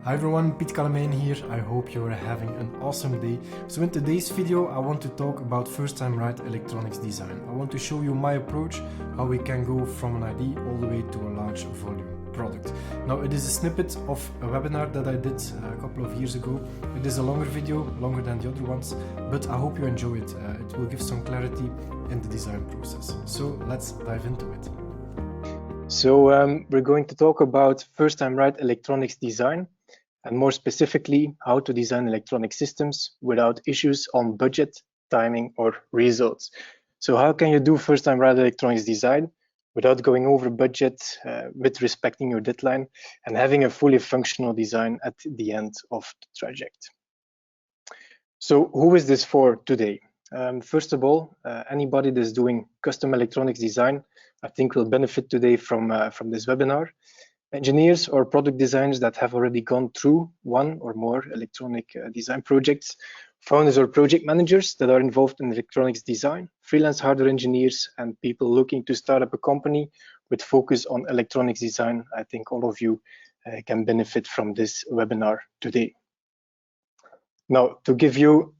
Hi everyone, Piet Kalemijn here. I hope you're having an awesome day. So in today's video, I want to talk about first time right electronics design. I want to show you my approach, how we can go from an idea all the way to a large volume product. Now it is a snippet of a webinar that I did a couple of years ago. It is a longer video, longer than the other ones, but I hope you enjoy it. It will give some clarity in the design process. So let's dive into it. So we're going to talk about first time right electronics design, and more specifically, how to design electronic systems without issues on budget, timing, or results. So how can you do first time right electronics design without going over budget, with respecting your deadline, and having a fully functional design at the end of the project? So who is this for today? First of all, anybody that's doing custom electronics design, I think will benefit today from this webinar. Engineers or product designers that have already gone through one or more electronic design projects, founders or project managers that are involved in electronics design, freelance hardware engineers, and people looking to start up a company with focus on electronics design. I think all of you can benefit from this webinar today. Now, to give you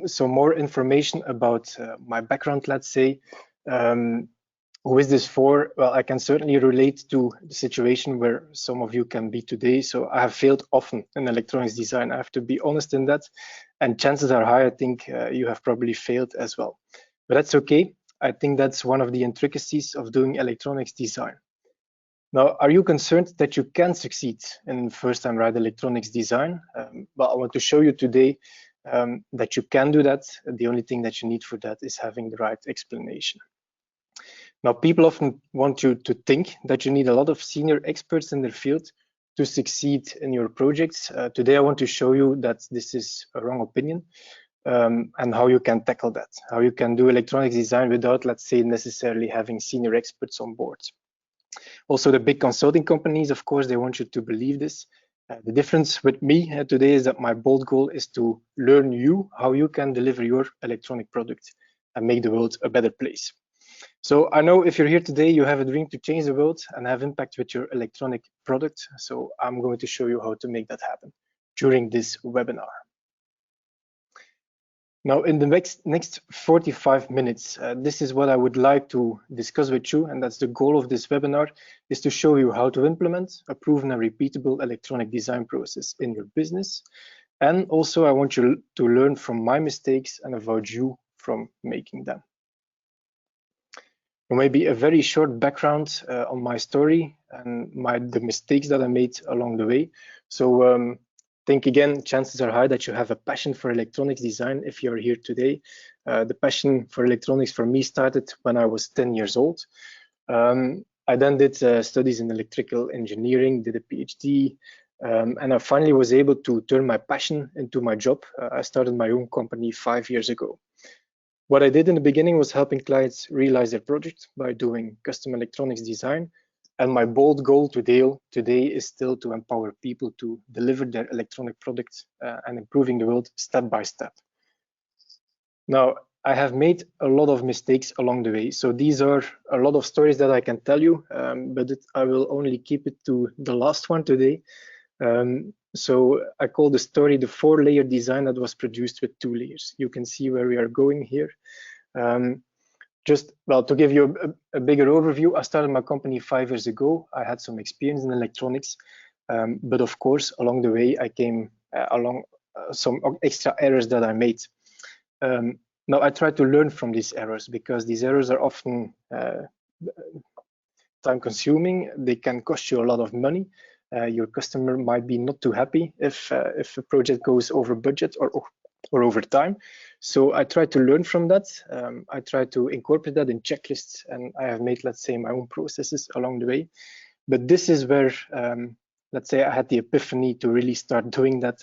some more information about my background, let's say, who is this for? Well, I can certainly relate to the situation where some of you can be today. So I have failed often in electronics design. I have to be honest in that. And chances are high, I think you have probably failed as well. But that's okay. I think that's one of the intricacies of doing electronics design. Now, are you concerned that you can succeed in first time right electronics design? Well, I want to show you today that you can do that. The only thing that you need for that is having the right explanation. Now, people often want you to think that you need a lot of senior experts in their field to succeed in your projects. Today, I want to show you that this is a wrong opinion and how you can tackle that, how you can do electronics design without, let's say, necessarily having senior experts on board. Also, the big consulting companies, of course, they want you to believe this. The difference with me today is that my bold goal is to learn you how you can deliver your electronic product and make the world a better place. So I know if you're here today, you have a dream to change the world and have impact with your electronic product. So I'm going to show you how to make that happen during this webinar. Now, in the next 45 minutes, this is what I would like to discuss with you, and that's the goal of this webinar, is to show you how to implement a proven and repeatable electronic design process in your business. And also, I want you to learn from my mistakes and avoid you from making them. Maybe a very short background on my story and the mistakes that I made along the way. So think again, chances are high that you have a passion for electronics design if you're here today. The passion for electronics for me started when I was 10 years old. I then did studies in electrical engineering, did a PhD, and I finally was able to turn my passion into my job. I started my own company 5 years ago. What I did in the beginning was helping clients realize their project by doing custom electronics design. And my bold goal today is still to empower people to deliver their electronic products and improving the world step by step. Now, I have made a lot of mistakes along the way. So these are a lot of stories that I can tell you, but I will only keep it to the last one today. So I call the story the 4-layer design that was produced with 2 layers. You can see where we are going here. Just, well, to give you a bigger overview, I started my company 5 years ago. I had some experience in electronics, but of course, along the way, I came along some extra errors that I made. Now, I try to learn from these errors because these errors are often time-consuming. They can cost you a lot of money. Your customer might be not too happy if a project goes over budget or over time. So I try to learn from that. I try to incorporate that in checklists, and I have made, let's say, my own processes along the way. But this is where, let's say, I had the epiphany to really start doing that.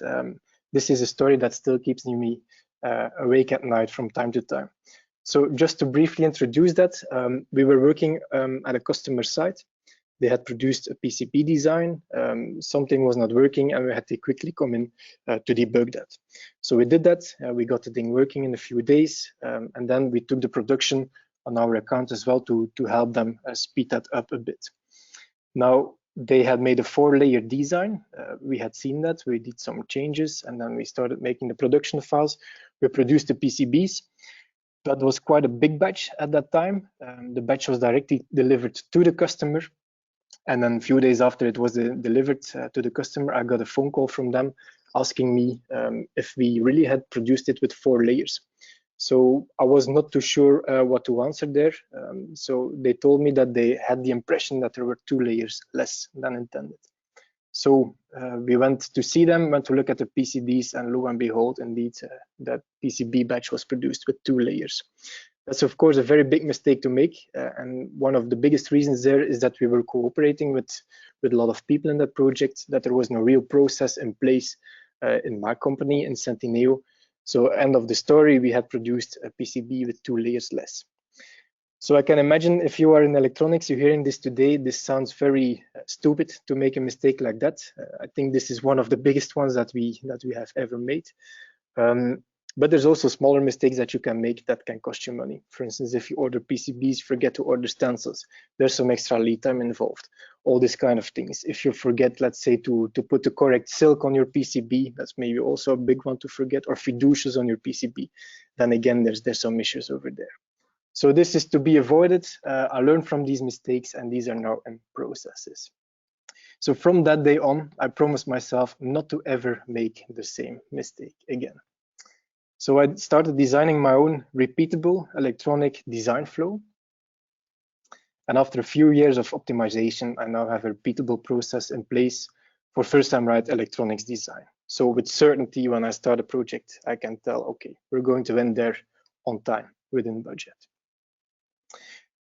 This is a story that still keeps me awake at night from time to time. So just to briefly introduce that, we were working at a customer site. They had produced a PCB design, something was not working, and we had to quickly come in to debug that. So we did that, we got the thing working in a few days, and then we took the production on our account as well to help them speed that up a bit. Now, they had made a 4-layer design. We had seen that, we did some changes, and then we started making the production files. We produced the PCBs. That was quite a big batch at that time. The batch was directly delivered to the customer. And then a few days after it was delivered to the customer, I got a phone call from them asking me if we really had produced it with 4 layers. So I was not too sure what to answer there. So they told me that they had the impression that there were 2 layers less than intended. So we went to see them, went to look at the PCBs, and lo and behold, indeed, that PCB batch was produced with 2 layers. That's of course a very big mistake to make, and one of the biggest reasons there is that we were cooperating with a lot of people in that project, that there was no real process in place in my company, in Centineo. So end of the story, we had produced a PCB with 2 layers less. So I can imagine if you are in electronics, you're hearing this today, this sounds very stupid to make a mistake like that. I think this is one of the biggest ones that we have ever made. But there's also smaller mistakes that you can make that can cost you money. For instance, if you order PCBs, forget to order stencils, there's some extra lead time involved, all these kind of things. If you forget, let's say, to put the correct silk on your PCB, that's maybe also a big one to forget, or fiducious on your PCB, then again, there's some issues over there. So this is to be avoided. I learned from these mistakes, and these are now in processes. So from that day on, I promised myself not to ever make the same mistake again. So I started designing my own repeatable electronic design flow. And after a few years of optimization, I now have a repeatable process in place for first-time right electronics design. So with certainty, when I start a project, I can tell, okay, we're going to end there on time, within budget.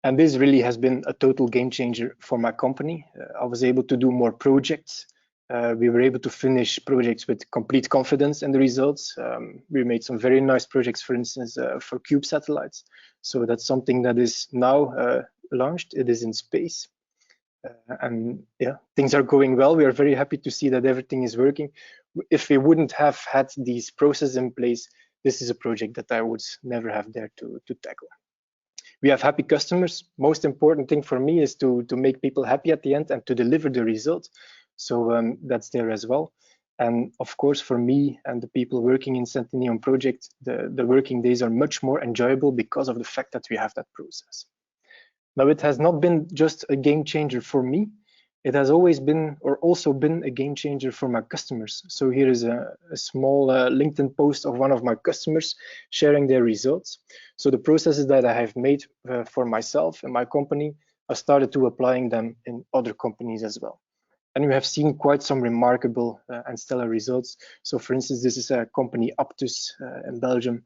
And this really has been a total game changer for my company. I was able to do more projects. We were able to finish projects with complete confidence in the results. We made some very nice projects, for instance, for Cube satellites. So that's something that is now launched. It is in space. And yeah, things are going well. We are very happy to see that everything is working. If we wouldn't have had these processes in place, this is a project that I would never have dared to tackle. We have happy customers. Most important thing for me is to make people happy at the end and to deliver the result. So that's there as well. And of course, for me and the people working in Centineo project, the working days are much more enjoyable because of the fact that we have that process. Now, it has not been just a game changer for me. It has always been, or also been, a game changer for my customers. So here is a small LinkedIn post of one of my customers sharing their results. So the processes that I have made for myself and my company, I started to applying them in other companies as well. And we have seen quite some remarkable and stellar results. So for instance, this is a company, Aptus, in Belgium.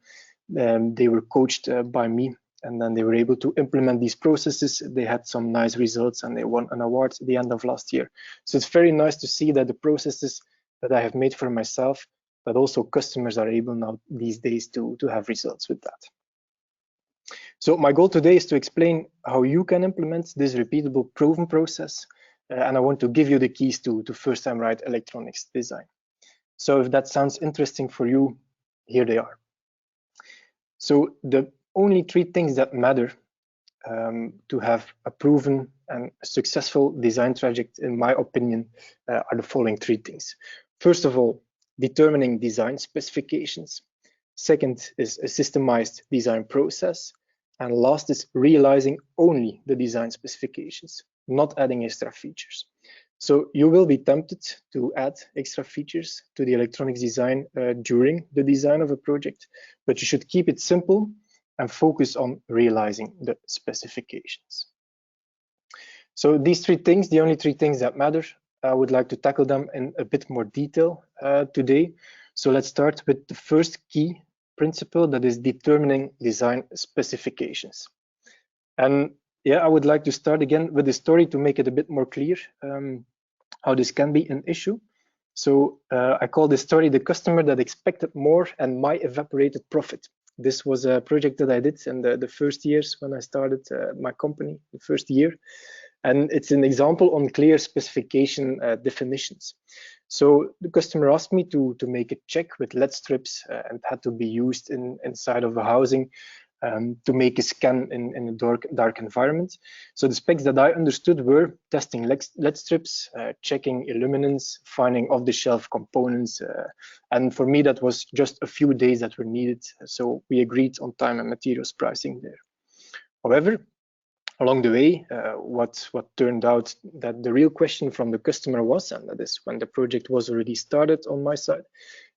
They were coached by me, and then they were able to implement these processes. They had some nice results, and they won an award at the end of last year. So it's very nice to see that the processes that I have made for myself, but also customers are able now these days to have results with that. So my goal today is to explain how you can implement this repeatable, proven process. And I want to give you the keys to first-time right electronics design. So if that sounds interesting for you, here they are. So the only 3 things that matter to have a proven and successful design project, in my opinion, are the following 3 things. First of all, determining design specifications. Second is a systemized design process. And last is realizing only the design specifications, not adding extra features. So you will be tempted to add extra features to the electronics design during the design of a project, but you should keep it simple and focus on realizing the specifications. So these 3 things, the only 3 things that matter, I would like to tackle them in a bit more detail today. So let's start with the first key principle, that is determining design specifications. And yeah, I would like to start again with a story to make it a bit more clear how this can be an issue. So I call this story the customer that expected more and my evaporated profit. This was a project that I did in the first years when I started my company, the first year. And it's an example on clear specification definitions. So the customer asked me to make a check with LED strips and had to be used inside of a housing to make a scan in a dark environment. So the specs that I understood were testing LED strips, checking illuminance, finding off-the-shelf components. And for me, that was just a few days that were needed. So we agreed on time and materials pricing there. However, along the way, what turned out that the real question from the customer was, and that is when the project was already started on my side,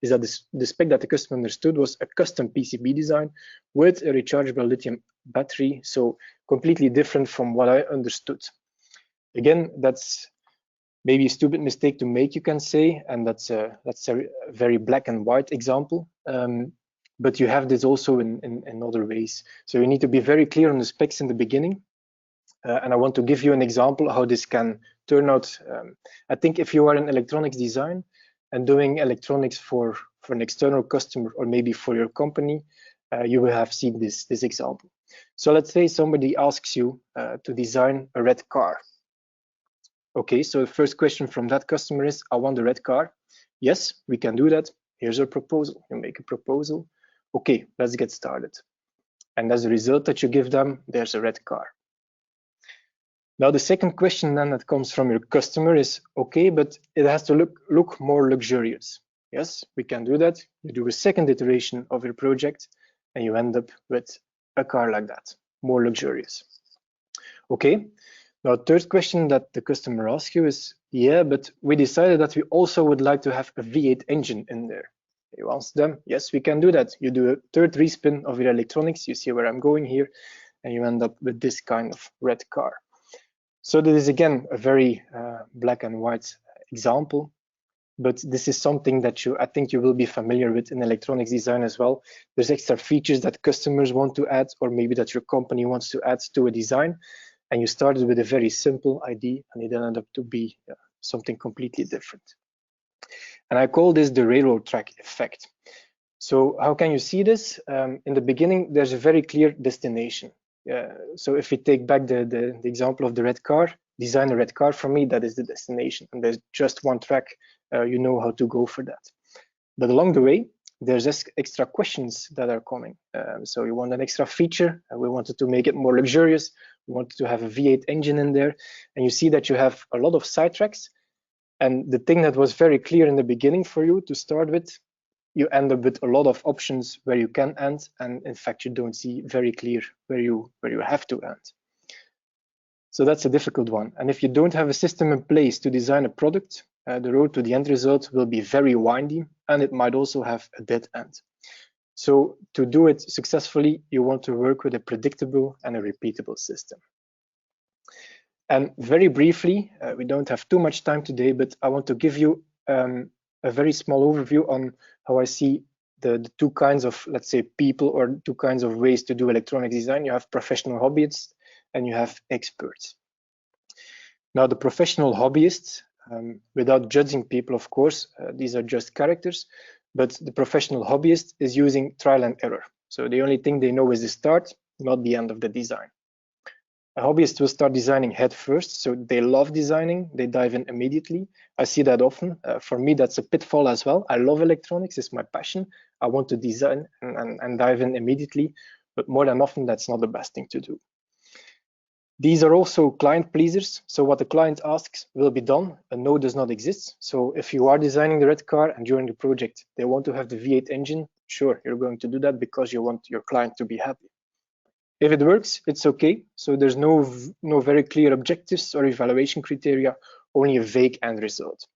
is that the spec that the customer understood was a custom PCB design with a rechargeable lithium battery, so completely different from what I understood. Again, that's maybe a stupid mistake to make, you can say, and that's a very black and white example. But you have this also in other ways. So you need to be very clear on the specs in the beginning. And I want to give you an example how this can turn out. I think if you are in electronics design and doing electronics for an external customer or maybe for your company, you will have seen this example. So let's say somebody asks you to design a red car. Okay, so the first question from that customer is, I want a red car. Yes, we can do that. Here's our proposal. You make a proposal. Okay, let's get started. And as a result that you give them, there's a red car. Now, the second question then that comes from your customer is, okay, but it has to look more luxurious. Yes, we can do that. You do a second iteration of your project and you end up with a car like that, more luxurious. Okay, now third question that the customer asks you is, yeah, but we decided that we also would like to have a V8 engine in there. You ask them, yes, we can do that. You do a third respin of your electronics, you see where I'm going here, and you end up with this kind of red car. So this is again a very black and white example, but this is something that I think you will be familiar with in electronics design as well. There's extra features that customers want to add, or maybe that your company wants to add to a design, and you started with a very simple idea and it ended up to be something completely different. And I call this the railroad track effect. So how can you see this? In the beginning, there's a very clear destination. So if we take back the example of the red car, design a red car, for me, that is the destination. And there's just one track, you know how to go for that. But along the way, there's extra questions that are coming. So you want an extra feature, we wanted to make it more luxurious, we wanted to have a V8 engine in there, and you see that you have a lot of sidetracks. And the thing that was very clear in the beginning for you to start with, you end up with a lot of options where you can end, and in fact you don't see very clear where you have to end. So that's a difficult one. And if you don't have a system in place to design a product, the road to the end result will be very windy, and it might also have a dead end. So to do it successfully, you want to work with a predictable and a repeatable system. And very briefly, we don't have too much time today, but I want to give you a very small overview on how I see the two kinds of, let's say, people, or two kinds of ways to do electronic design. You have professional hobbyists and you have experts. Now, the professional hobbyists, without judging people, of course, these are just characters, but the professional hobbyist is using trial and error. So the only thing they know is the start, not the end of the design. A hobbyist will start designing head first, so they love designing, they dive in immediately. I see that often. For me, that's a pitfall as well. I love electronics, it's my passion. I want to design and dive in immediately, but more than often, that's not the best thing to do. These are also client pleasers, so what the client asks will be done, a no does not exist. So if you are designing the red car and during the project, they want to have the V8 engine, sure, you're going to do that because you want your client to be happy. If it works, it's okay. So there's no very clear objectives or evaluation criteria, only a vague end result.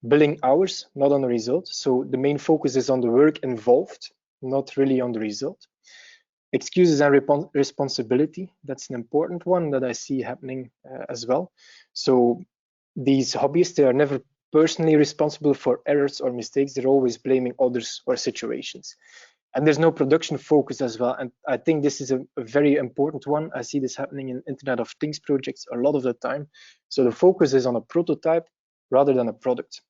Billing hours, not on the result. So the main focus is on the work involved, not really on the result. Excuses and responsibility, that's an important one that I see happening as well. So these hobbyists, they are never personally responsible for errors or mistakes. They're always blaming others or situations. And there's no production focus as well. And I think this is a very important one. I see this happening in Internet of Things projects a lot of the time. So the focus is on a prototype rather than a product.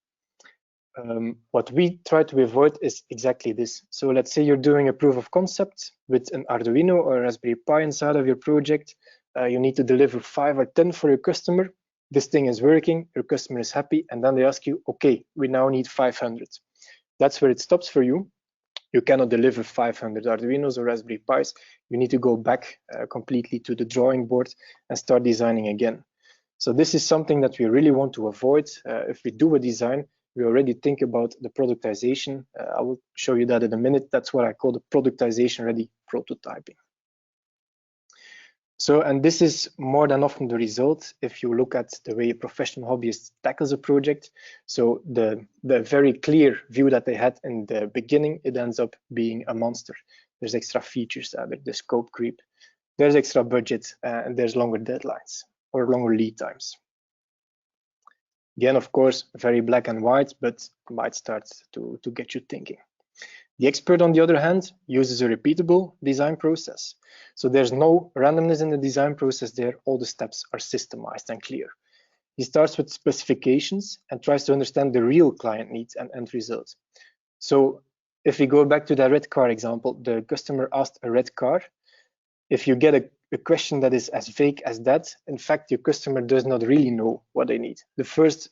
What we try to avoid is exactly this. So let's say you're doing a proof of concept with an Arduino or a Raspberry Pi inside of your project. You need to deliver 5 or 10 for your customer. This thing is working, your customer is happy, and then they ask you, okay, we now need 500. That's where it stops for you. you cannot deliver 500 Arduinos or Raspberry Pis. You need to go back completely to the drawing board and start designing again. So this is something that we really want to avoid. If we do a design, we already think about the productization. I will show you that in a minute. That's what I call the productization ready prototyping. So, and this is more than often the result if you look at the way a professional hobbyist tackles a project. So the very clear view that they had in the beginning, it ends up being a monster. There's extra features added, the scope creep, there's extra budget, and there's longer deadlines or longer lead times. Again, of course, very black and white, but might start to get you thinking. The expert, on the other hand, uses a repeatable design process. So there's no randomness in the design process there. All the steps are systemized and clear. He starts with specifications and tries to understand the real client needs and end results. So if we go back to that red car example, the customer asked a red car. If you get a question that is as vague as that, in fact, your customer does not really know what they need. The first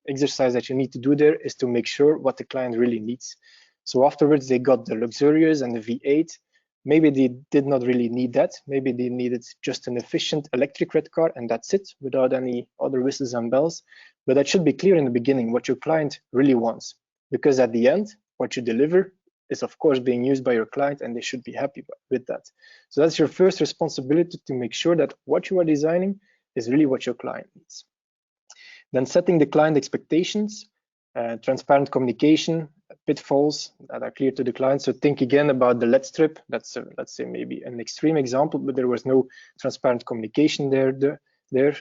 exercise that you need to do there is to make sure what the client really needs. So afterwards, they got the luxurious and the V8. Maybe they did not really need that. Maybe they needed just an efficient electric red car, and that's it, without any other whistles and bells. But that should be clear in the beginning, what your client really wants. Because at the end, what you deliver is, of course, being used by your client, and they should be happy with that. So that's your first responsibility, to make sure that what you are designing is really what your client needs. Then setting the client expectations, transparent communication, pitfalls that are clear to the client. So think again about the LED strip. That's let's say maybe an extreme example, but there was no transparent communication there.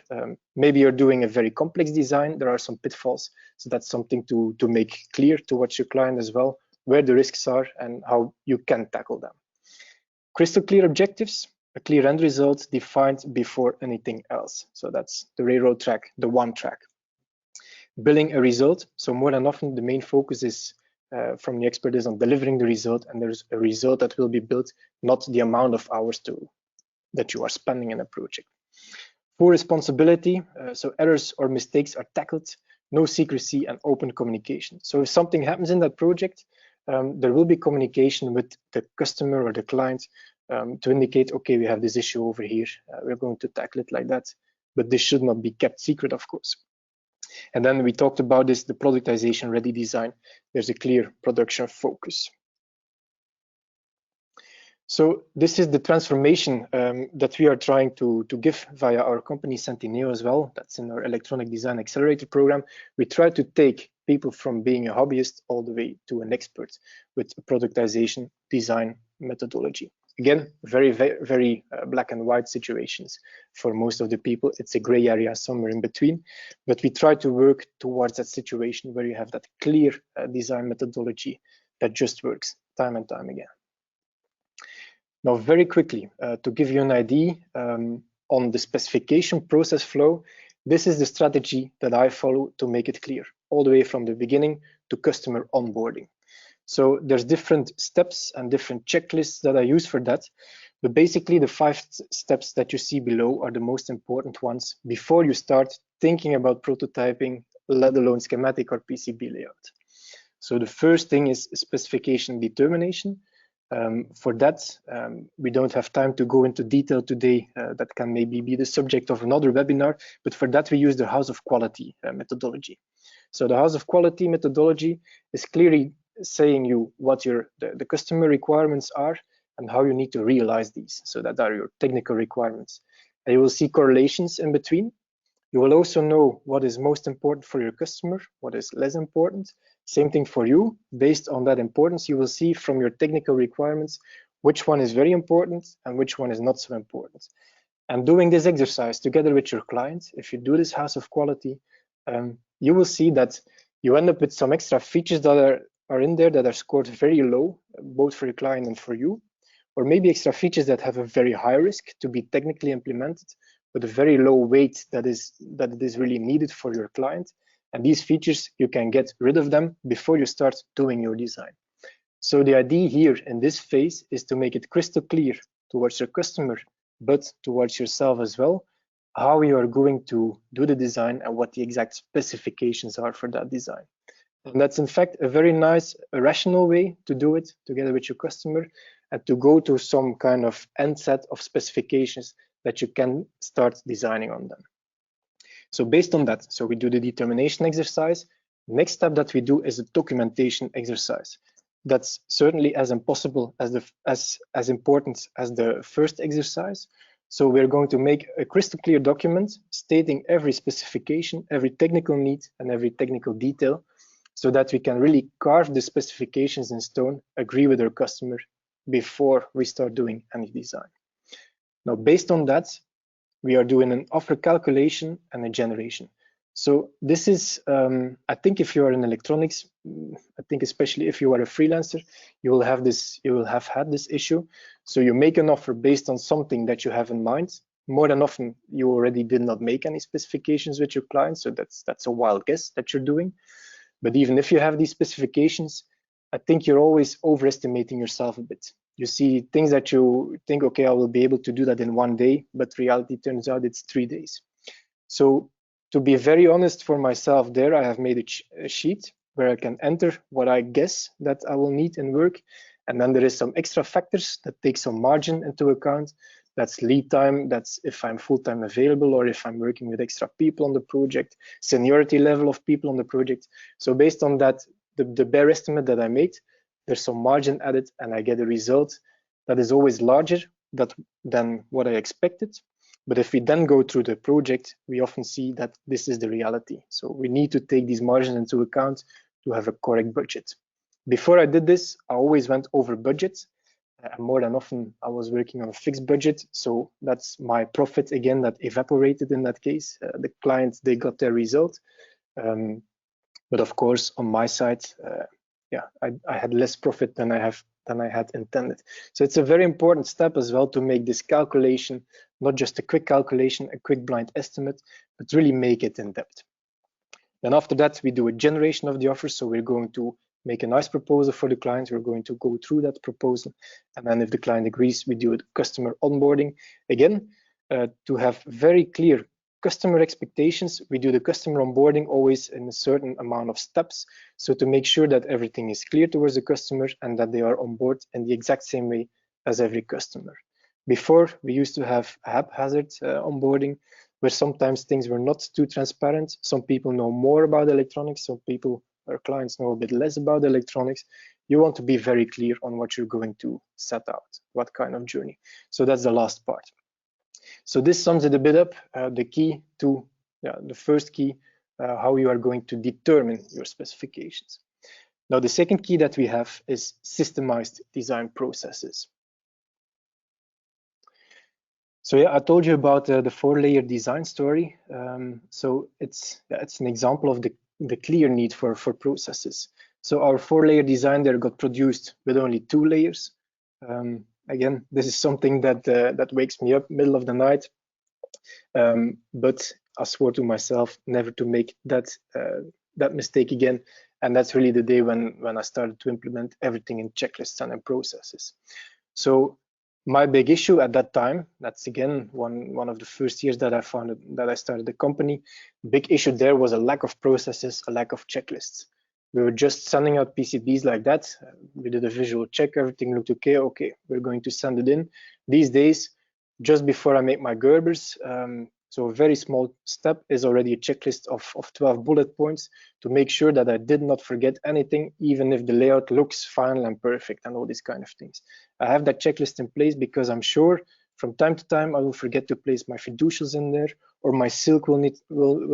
Maybe you're doing a very complex design. There are some pitfalls. So that's something to make clear towards your client as well, where the risks are and how you can tackle them. Crystal clear objectives, a clear end result defined before anything else. So that's the railroad track, the one track. Billing a result. So more than often, the main focus is from the expert is on delivering the result, and there's a result that will be built, not the amount of hours that you are spending in a project. Full responsibility, so errors or mistakes are tackled, no secrecy and open communication. So if something happens in that project, there will be communication with the customer or the client to indicate, okay, we have this issue over here, we're going to tackle it like that, but this should not be kept secret, of course. And then we talked about this, the productization ready design. There's a clear production focus. So this is the transformation that we are trying to give via our company Centineo as well. That's in our Electronic Design Accelerator program. We try to take people from being a hobbyist all the way to an expert with productization design methodology. Again, very, very black and white situations for most of the people. It's a gray area somewhere in between, but we try to work towards that situation where you have that clear design methodology that just works time and time again. Now, very quickly, to give you an idea on the specification process flow, this is the strategy that I follow to make it clear, all the way from the beginning to customer onboarding. So there's different steps and different checklists that I use for that. But basically, the 5 steps that you see below are the most important ones before you start thinking about prototyping, let alone schematic or PCB layout. So the first thing is specification determination. For that, we don't have time to go into detail today. That can maybe be the subject of another webinar, but for that we use the House of Quality methodology. So the House of Quality methodology is clearly saying you what the customer requirements are and how you need to realize these. So that are your technical requirements. And you will see correlations in between. You will also know what is most important for your customer, what is less important. Same thing for you. Based on that importance, you will see from your technical requirements which one is very important and which one is not so important. And doing this exercise together with your client, if you do this House of Quality, you will see that you end up with some extra features that are in there that are scored very low, both for your client and for you, or maybe extra features that have a very high risk to be technically implemented, but a very low weight that is really needed for your client. And these features, you can get rid of them before you start doing your design. So the idea here in this phase is to make it crystal clear towards your customer, but towards yourself as well, how you are going to do the design and what the exact specifications are for that design. And that's in fact a very nice, rational way to do it together with your customer, and to go to some kind of end set of specifications that you can start designing on them. So based on that, so we do the determination exercise. Next step that we do is a documentation exercise. That's certainly as impossible as important as the first exercise. So we're going to make a crystal clear document stating every specification, every technical need, and every technical detail, so that we can really carve the specifications in stone, agree with our customer before we start doing any design. Now, based on that, we are doing an offer calculation and a generation. So this is, I think if you are in electronics, I think especially if you are a freelancer, you will have had this issue. So you make an offer based on something that you have in mind. More than often, you already did not make any specifications with your client, so that's a wild guess that you're doing. But even if you have these specifications, I think you're always overestimating yourself a bit. You see things that you think, okay, I will be able to do that in 1 day, but reality turns out it's 3 days. So to be very honest for myself there, I have made a sheet where I can enter what I guess that I will need in work. And then there is some extra factors that take some margin into account. That's lead time, that's if I'm full-time available or if I'm working with extra people on the project, seniority level of people on the project. So based on that, the bare estimate that I made, there's some margin added and I get a result that is always larger than what I expected. But if we then go through the project, we often see that this is the reality. So we need to take these margins into account to have a correct budget. Before I did this, I always went over budget. More than often, I was working on a fixed budget. So that's my profit again that evaporated in that case. The clients, they got their result. But of course, on my side, I had less profit than I had intended. So it's a very important step as well to make this calculation, not just a quick calculation, a quick blind estimate, but really make it in depth. Then after that, we do a generation of the offer. So we're going to make a nice proposal for the client. We're going to go through that proposal. And then if the client agrees, we do a customer onboarding. Again, to have very clear customer expectations, we do the customer onboarding always in a certain amount of steps. So to make sure that everything is clear towards the customer and that they are on board in the exact same way as every customer. Before, we used to have haphazard onboarding, where sometimes things were not too transparent. Some people know more about electronics, some people, our clients, know a bit less about electronics. You want to be very clear on what you're going to set out, what kind of journey. So that's the last part. So this sums it a bit up, the first key, how you are going to determine your specifications. Now, the second key that we have is systemized design processes. So yeah, I told you about the 4-layer design story. So it's an example of the clear need for processes. So our 4-layer design there got produced with only 2 layers. Again, this is something that wakes me up middle of the night. But I swore to myself never to make that mistake again. And that's really the day when I started to implement everything in checklists and in processes. So my big issue at that time, that's again one of the first years that I started the company. Big issue there was a lack of processes, a lack of checklists. We were just sending out PCBs like that. We did a visual check, everything looked okay. Okay, we're going to send it in. These days, just before I make my Gerbers, so a very small step is already a checklist of 12 bullet points to make sure that I did not forget anything, even if the layout looks final and perfect and all these kind of things. I have that checklist in place because I'm sure from time to time I will forget to place my fiducials in there, or my silk will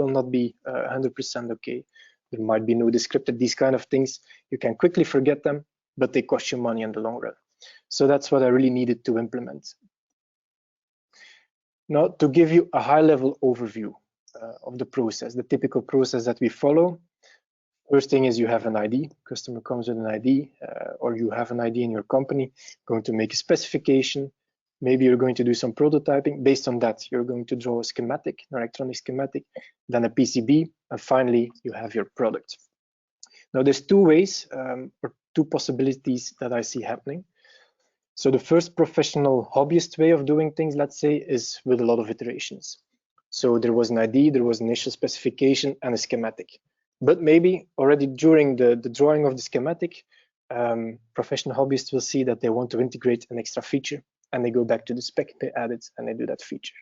not be 100% okay. There might be no descriptor, these kind of things. You can quickly forget them, but they cost you money in the long run. So that's what I really needed to implement. Now, to give you a high-level overview of the process, the typical process that we follow. First thing is you have an ID. Customer comes with an ID, or you have an ID in your company, going to make a specification. Maybe you're going to do some prototyping. Based on that, you're going to draw a schematic, an electronic schematic, then a PCB, and finally, you have your product. Now, there's 2 ways or 2 possibilities that I see happening. So the first professional hobbyist way of doing things, let's say, is with a lot of iterations. So there was an ID, there was an initial specification and a schematic. But maybe already during the drawing of the schematic, professional hobbyists will see that they want to integrate an extra feature, and they go back to the spec, they add it, and they do that feature.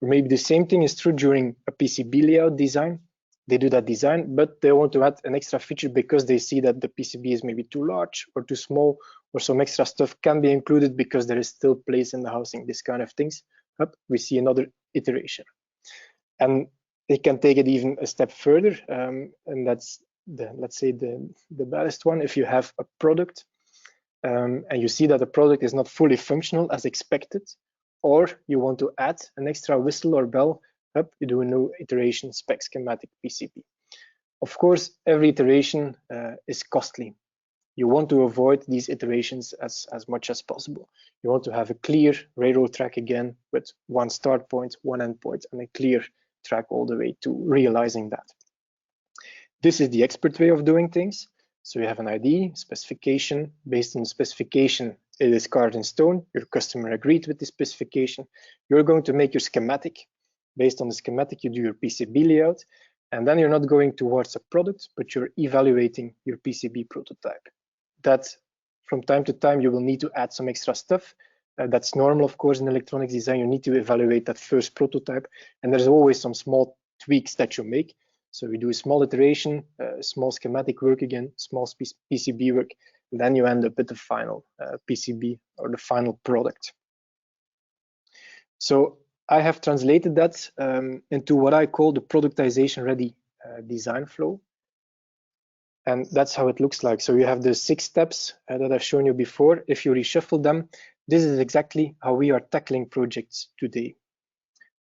Or maybe the same thing is true during a PCB layout design. They do that design, but they want to add an extra feature because they see that the PCB is maybe too large or too small, or some extra stuff can be included because there is still place in the housing, this kind of things. Up, we see another iteration. And they can take it even a step further, and that's let's say the baddest one. If you have a product and you see that the product is not fully functional as expected, or you want to add an extra whistle or bell, up, you do a new iteration spec schematic PCB. Of course, every iteration is costly. You want to avoid these iterations as much as possible. You want to have a clear railroad track again with one start point, one end point, and a clear track all the way to realizing that. This is the expert way of doing things. So you have an ID, specification. Based on the specification, it is carved in stone. Your customer agreed with the specification. You're going to make your schematic. Based on the schematic, you do your PCB layout. And then you're not going towards a product, but you're evaluating your PCB prototype. That from time to time, you will need to add some extra stuff. That's normal, of course, in electronics design. You need to evaluate that first prototype. And there's always some small tweaks that you make. So we do a small iteration, small schematic work again, small PCB work, and then you end up with the final PCB or the final product. So I have translated that into what I call the productization ready design flow. And that's how it looks like. So you have the 6 steps that I've shown you before. If you reshuffle them, this is exactly how we are tackling projects today.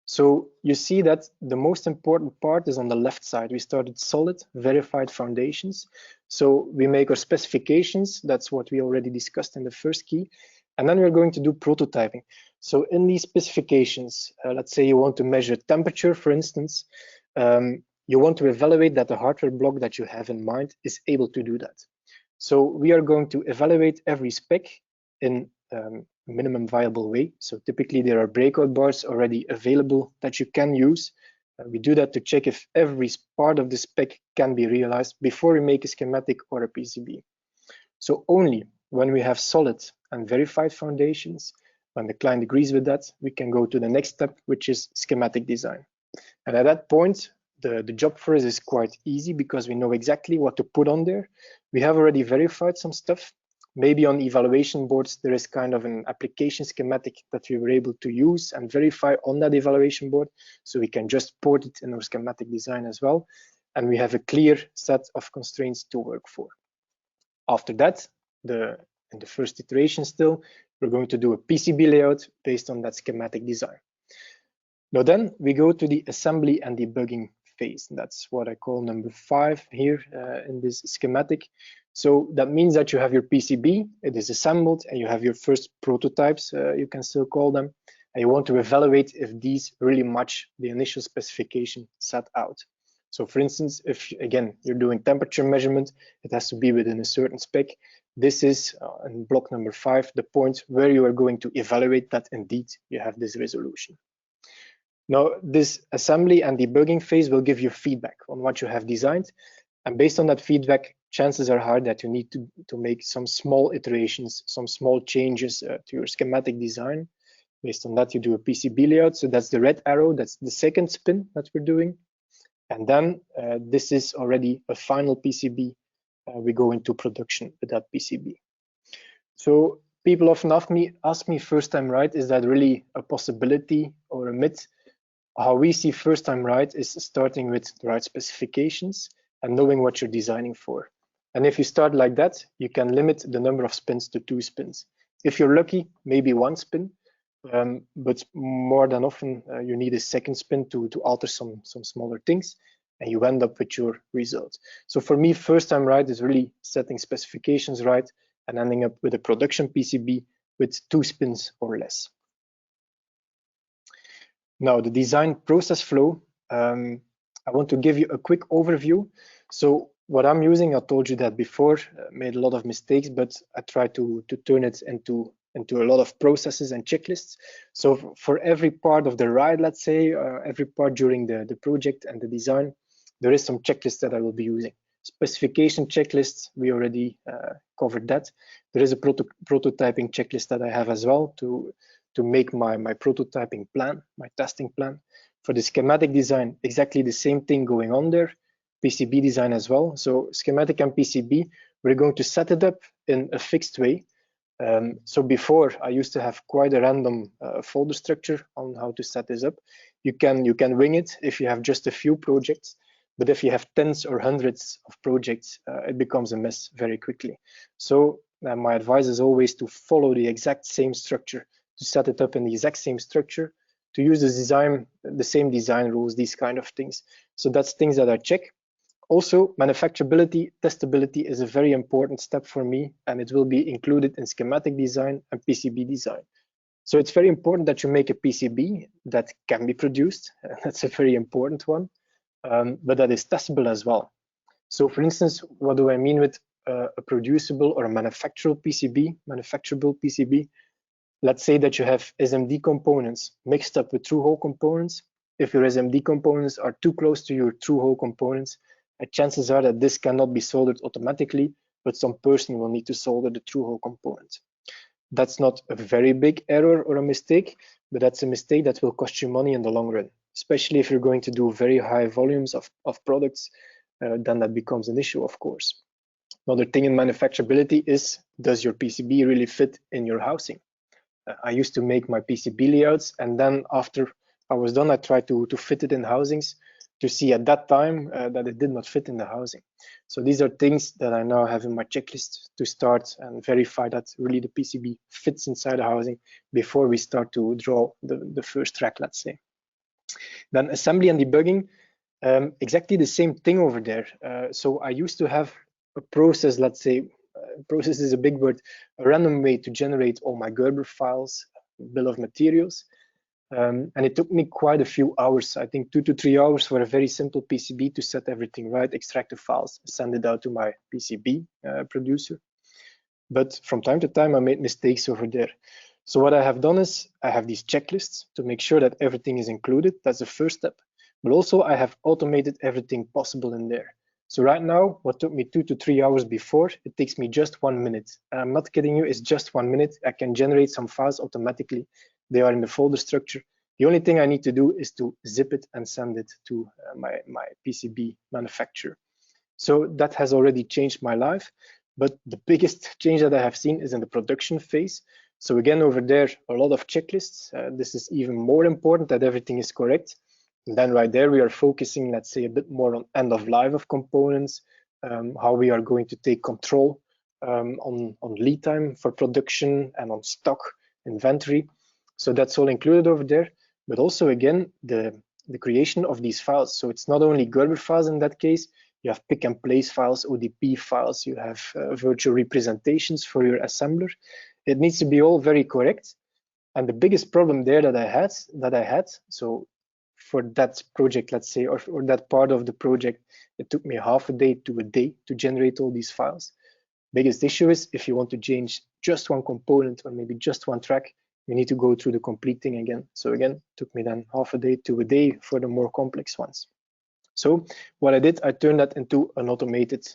So you see that the most important part is on the left side. We started solid, verified foundations. So we make our specifications. That's what we already discussed in the first key. And then we're going to do prototyping. So in these specifications, let's say you want to measure temperature, for instance, you want to evaluate that the hardware block that you have in mind is able to do that. So we are going to evaluate every spec in minimum viable way. So typically there are breakout bars already available that you can use. We do that to check if every part of the spec can be realized before we make a schematic or a PCB. So only when we have solid and verified foundations, when the client agrees with that, we can go to the next step, which is schematic design. And at that point, the job for us is quite easy because we know exactly what to put on there. We have already verified some stuff. Maybe on evaluation boards, there is kind of an application schematic that we were able to use and verify on that evaluation board. So we can just port it in our schematic design as well. And we have a clear set of constraints to work for. After that, in the first iteration still, we're going to do a PCB layout based on that schematic design. Now then, we go to the assembly and debugging phase. That's what I call number 5 here in this schematic. So that means that you have your PCB, it is assembled, and you have your first prototypes, you can still call them, and you want to evaluate if these really match the initial specification set out. So for instance, if, again, you're doing temperature measurement, it has to be within a certain spec. This is, in block number 5, the point where you are going to evaluate that indeed you have this resolution. Now, this assembly and debugging phase will give you feedback on what you have designed. And based on that feedback, chances are high that you need to make some small iterations, some small changes to your schematic design. Based on that, you do a PCB layout. So that's the red arrow. That's the second spin that we're doing. And then this is already a final PCB. We go into production with that PCB. So people often ask me first time right, is that really a possibility or a myth? How we see first time right is starting with the right specifications and knowing what you're designing for. And if you start like that, you can limit the number of spins to 2 spins. If you're lucky, maybe 1 spin, but more than often you need a second spin to alter some smaller things, and you end up with your result. So for me, first time right is really setting specifications right and ending up with a production PCB with 2 spins or less. Now, the design process flow, I want to give you a quick overview. So what I'm using, I told you that before, made a lot of mistakes, but I try to turn it into a lot of processes and checklists. So for every part of the ride, let's say, every part during the project and the design, there is some checklists that I will be using. Specification checklists, we already covered that. There is a prototyping checklist that I have as well to make my prototyping plan, my testing plan. For the schematic design, exactly the same thing going on there. PCB design as well. So schematic and PCB, we're going to set it up in a fixed way. So before, I used to have quite a random folder structure on how to set this up. You can wing it if you have just a few projects, but if you have tens or hundreds of projects, it becomes a mess very quickly. So my advice is always to follow the exact same structure, to set it up in the exact same structure, to use the same design rules, these kind of things. So that's things that I check. Also, manufacturability, testability is a very important step for me, and it will be included in schematic design and PCB design. So it's very important that you make a PCB that can be produced. That's a very important one, but that is testable as well. So for instance, what do I mean with a producible or a manufacturable PCB? Let's say that you have SMD components mixed up with through-hole components. If your SMD components are too close to your through-hole components, chances are that this cannot be soldered automatically, but some person will need to solder the through-hole component. That's not a very big error or a mistake, but that's a mistake that will cost you money in the long run, especially if you're going to do very high volumes of products, then that becomes an issue, of course. Another thing in manufacturability is, does your PCB really fit in your housing? I used to make my PCB layouts, and then after I was done, I tried to fit it in housings to see at that time that it did not fit in the housing. So these are things that I now have in my checklist to start and verify that really the PCB fits inside the housing before we start to draw the first track, let's say. Then assembly and debugging, exactly the same thing over there. So I used to have a process, let's say, process is a big word, a random way to generate all my Gerber files, bill of materials. And it took me quite a few hours, I think 2 to 3 hours for a very simple PCB to set everything right, extract the files, send it out to my PCB producer. But from time to time, I made mistakes over there. So what I have done is I have these checklists to make sure that everything is included. That's the first step. But also I have automated everything possible in there. So right now, what took me 2 to 3 hours before, it takes me just 1 minute. And I'm not kidding you, it's just 1 minute. I can generate some files automatically. They are in the folder structure. The only thing I need to do is to zip it and send it to my PCB manufacturer. So that has already changed my life. But the biggest change that I have seen is in the production phase. So again, over there, a lot of checklists. This is even more important that everything is correct. And then right there, we are focusing, let's say, a bit more on end of life of components, how we are going to take control on lead time for production and on stock inventory. So that's all included over there, but also again, the creation of these files. So it's not only Gerber files in that case, you have pick and place files, ODP files, you have virtual representations for your assembler. It needs to be all very correct. And the biggest problem there that I had, so for that project, let's say, or that part of the project, it took me half a day to a day to generate all these files. Biggest issue is if you want to change just one component or maybe just one track, you need to go through the complete thing again. So again, it took me then half a day to a day for the more complex ones. So what I did, I turned that into an automated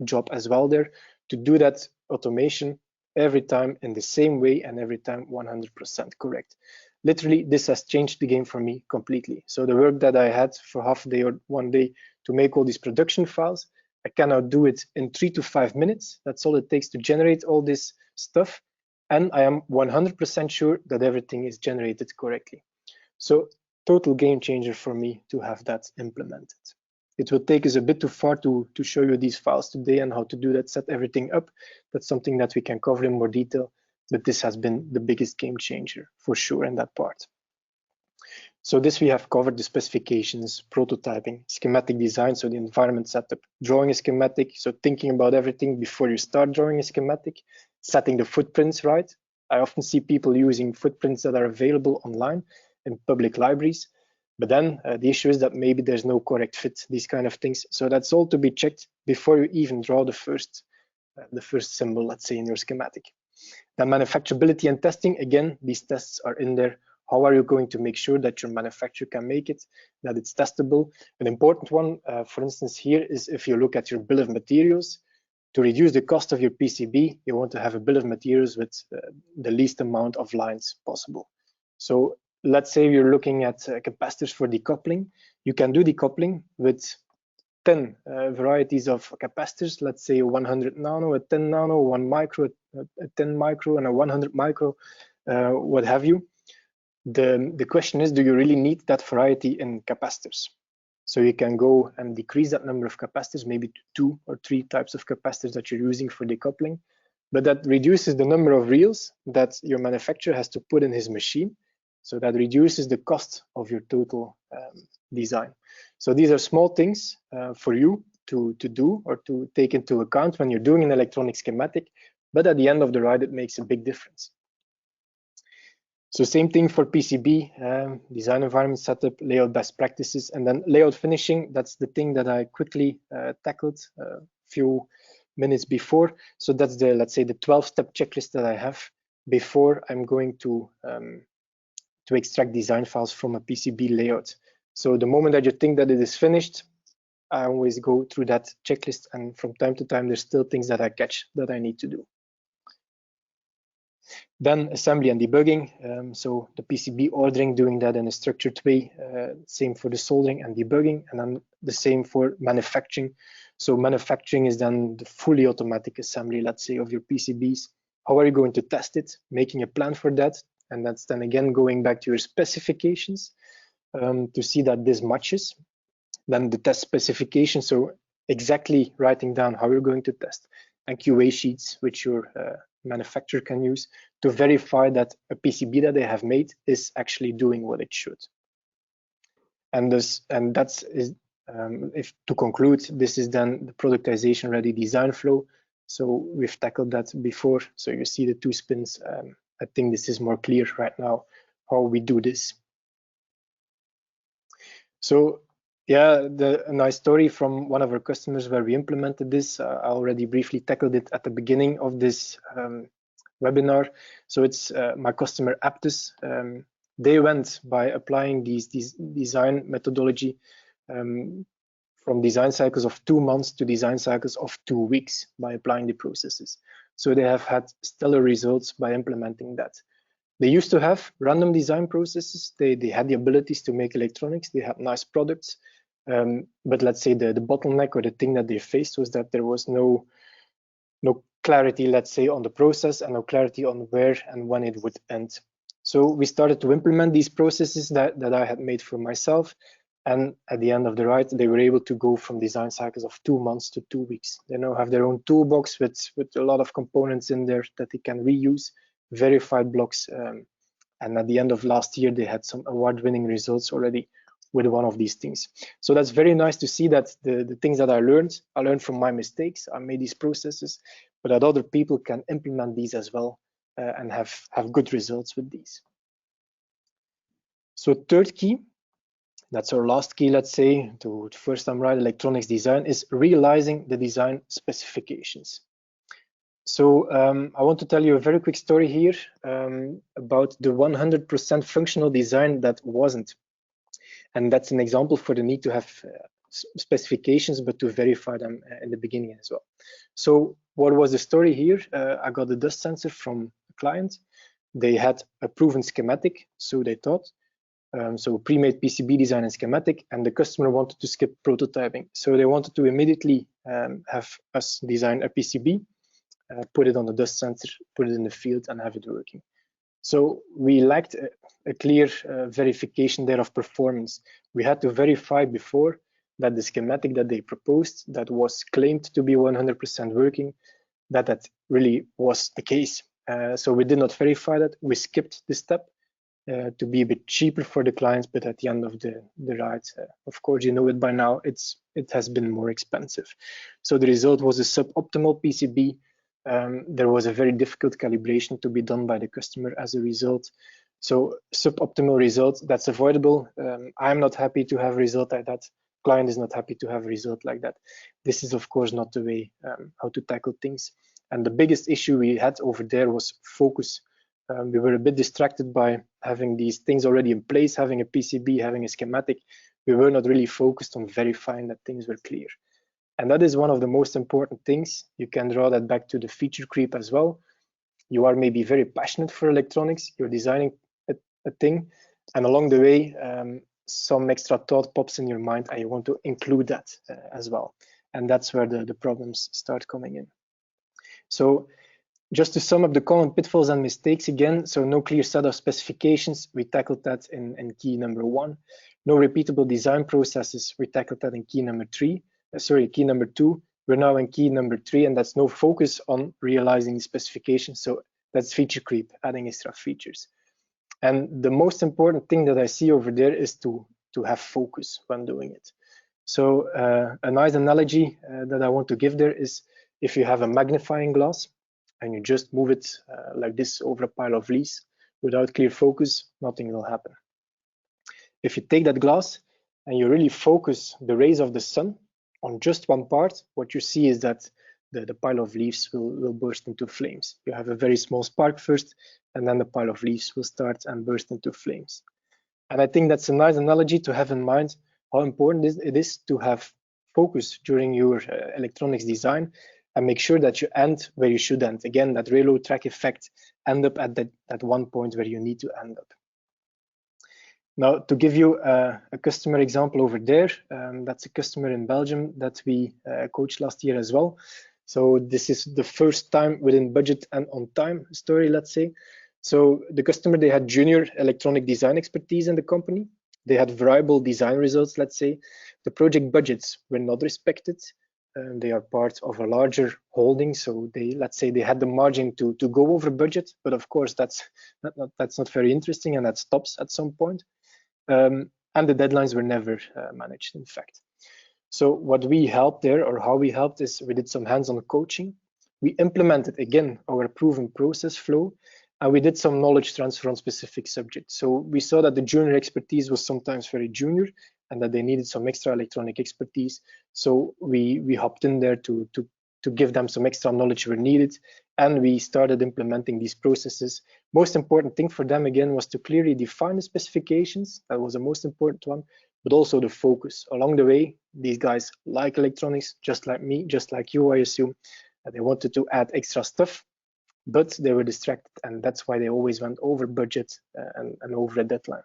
job as well there to do that automation every time in the same way and every time 100% correct. Literally, this has changed the game for me completely. So the work that I had for half a day or 1 day to make all these production files, I can now do it in 3 to 5 minutes. That's all it takes to generate all this stuff. And I am 100% sure that everything is generated correctly. So total game changer for me to have that implemented. It will take us a bit too far to show you these files today and how to do that, set everything up. That's something that we can cover in more detail, but this has been the biggest game changer for sure in that part. So this we have covered the specifications, prototyping, schematic design, so the environment setup, drawing a schematic, so thinking about everything before you start drawing a schematic, setting the footprints right. I often see people using footprints that are available online in public libraries, but then the issue is that maybe there's no correct fit, these kind of things. So that's all to be checked before you even draw the first symbol, let's say, in your schematic. Then manufacturability and testing, again, these tests are in there How are you going to make sure that your manufacturer can make it, that it's testable? An important one, for instance, here is if you look at your bill of materials, to reduce the cost of your PCB, you want to have a bill of materials with the least amount of lines possible. So let's say you're looking at capacitors for decoupling. You can do decoupling with 10 varieties of capacitors, let's say 100 nano, a 10 nano, 1 micro, a 10 micro, and a 100 micro, what have you. The question is, do you really need that variety in capacitors? So you can go and decrease that number of capacitors, maybe to 2 or 3 types of capacitors that you're using for decoupling, but that reduces the number of reels that your manufacturer has to put in his machine. So that reduces the cost of your total design. So these are small things for you to do or to take into account when you're doing an electronic schematic, but at the end of the ride, it makes a big difference. So same thing for PCB, design environment setup, layout best practices, and then layout finishing. That's the thing that I quickly tackled a few minutes before. So that's the, let's say, the 12-step checklist that I have before I'm going to extract design files from a PCB layout. So the moment that you think that it is finished, I always go through that checklist, and from time to time, there's still things that I catch that I need to do. Then assembly and debugging. So the PCB ordering, doing that in a structured way. Same for the soldering and debugging, and then the same for manufacturing. So manufacturing is then the fully automatic assembly, let's say, of your PCBs. How are you going to test it? Making a plan for that. And that's then again going back to your specifications to see that this matches. Then the test specification, so exactly writing down how you're going to test, and QA sheets, which your manufacturer can use to verify that a PCB that they have made is actually doing what it should. And that's if to conclude, this is then the productization ready design flow. So we've tackled that before. So you see the 2 spins. I think this is more clear right now how we do this. So yeah, a nice story from one of our customers where we implemented this. I already briefly tackled it at the beginning of this webinar. So it's my customer Aptus. They went by applying these design methodology from design cycles of 2 months to design cycles of 2 weeks by applying the processes. So they have had stellar results by implementing that. They used to have random design processes. They had the abilities to make electronics. They had nice products. But let's say the bottleneck or the thing that they faced was that there was no clarity, let's say, on the process and no clarity on where and when it would end. So we started to implement these processes that I had made for myself. And at the end of the ride, they were able to go from design cycles of 2 months to 2 weeks. They now have their own toolbox with a lot of components in there that they can reuse, verified blocks. And at the end of last year, they had some award-winning results already with one of these things. So that's very nice to see that the things that I learned from my mistakes. I made these processes, but that other people can implement these as well and have good results with these. So third key, that's our last key, let's say, to first time right electronics design, is realizing the design specifications. So I want to tell you a very quick story here about the 100% functional design that wasn't. And that's an example for the need to have specifications, but to verify them in the beginning as well. So what was the story here? I got a dust sensor from a client. They had a proven schematic, so they thought. So pre-made PCB design and schematic, and the customer wanted to skip prototyping. So they wanted to immediately have us design a PCB, put it on the dust sensor, put it in the field, and have it working. So we lacked a clear verification there of performance. We had to verify before that the schematic that they proposed that was claimed to be 100% working, that really was the case. So we did not verify that. We skipped this step to be a bit cheaper for the clients, but at the end of the ride, of course, you know it by now, it has been more expensive. So the result was a suboptimal PCB. There was a very difficult calibration to be done by the customer as a result. So suboptimal result, that's avoidable. I'm not happy to have a result like that. Client is not happy to have a result like that. This is, of course, not the way how to tackle things. And the biggest issue we had over there was focus. We were a bit distracted by having these things already in place, having a PCB, having a schematic, we were not really focused on verifying that things were clear. And that is one of the most important things. You can draw that back to the feature creep as well. You are maybe very passionate for electronics, you're designing a thing, and along the way, some extra thought pops in your mind and you want to include that as well. And that's where the problems start coming in. So just to sum up the common pitfalls and mistakes again, so no clear set of specifications, we tackled that in key number 1. No repeatable design processes, we tackled that in key number 2. We're now in key number 3, and that's no focus on realizing the specifications. So that's feature creep, adding extra features. And the most important thing that I see over there is to have focus when doing it. So a nice analogy that I want to give there is if you have a magnifying glass and you just move it like this over a pile of leaves without clear focus, nothing will happen. If you take that glass and you really focus the rays of the sun on just one part, what you see is that the pile of leaves will burst into flames. You have a very small spark first, and then the pile of leaves will start and burst into flames. And I think that's a nice analogy to have in mind how important it is to have focus during your electronics design and make sure that you end where you should end. Again, that railroad track effect, end up at that one point where you need to end up. Now, to give you a customer example over there, that's a customer in Belgium that we coached last year as well. So this is the first time within budget and on time story, let's say. So the customer, they had junior electronic design expertise in the company. They had variable design results, let's say. The project budgets were not respected. They are part of a larger holding, so let's say they had the margin to go over budget, but of course that's not very interesting, and that stops at some point. And the deadlines were never managed, in fact. So what we helped there, or how we helped, is we did some hands-on coaching. We implemented, again, our proven process flow, and we did some knowledge transfer on specific subjects. So we saw that the junior expertise was sometimes very junior and that they needed some extra electronic expertise. So we hopped in there to give them some extra knowledge where needed, and we started implementing these processes. Most important thing for them, again, was to clearly define the specifications. That was the most important one, but also the focus. Along the way, these guys like electronics, just like me, just like you, I assume. They wanted to add extra stuff, but they were distracted, and that's why they always went over budget and over a deadline.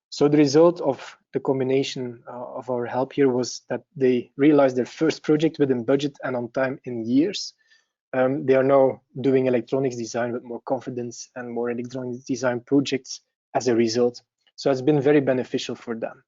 So the result of the combination of our help here was that they realized their first project within budget and on time in years. They are now doing electronics design with more confidence and more electronics design projects as a result. So it's been very beneficial for them.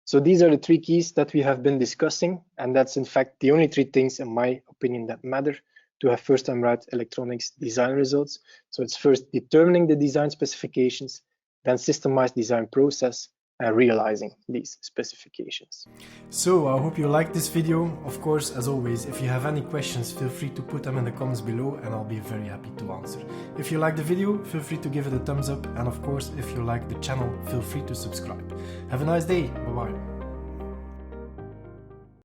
So these are the 3 keys that we have been discussing, and that's in fact the only 3 things, in my opinion, that matter to have first time right electronics design results. So it's first determining the design specifications, then systemized design process, and realizing these specifications. So I hope you liked this video. Of course, as always, if you have any questions, feel free to put them in the comments below and I'll be very happy to answer. If you like the video, feel free to give it a thumbs up, and of course, if you like the channel, feel free to subscribe. Have a nice day. Bye bye.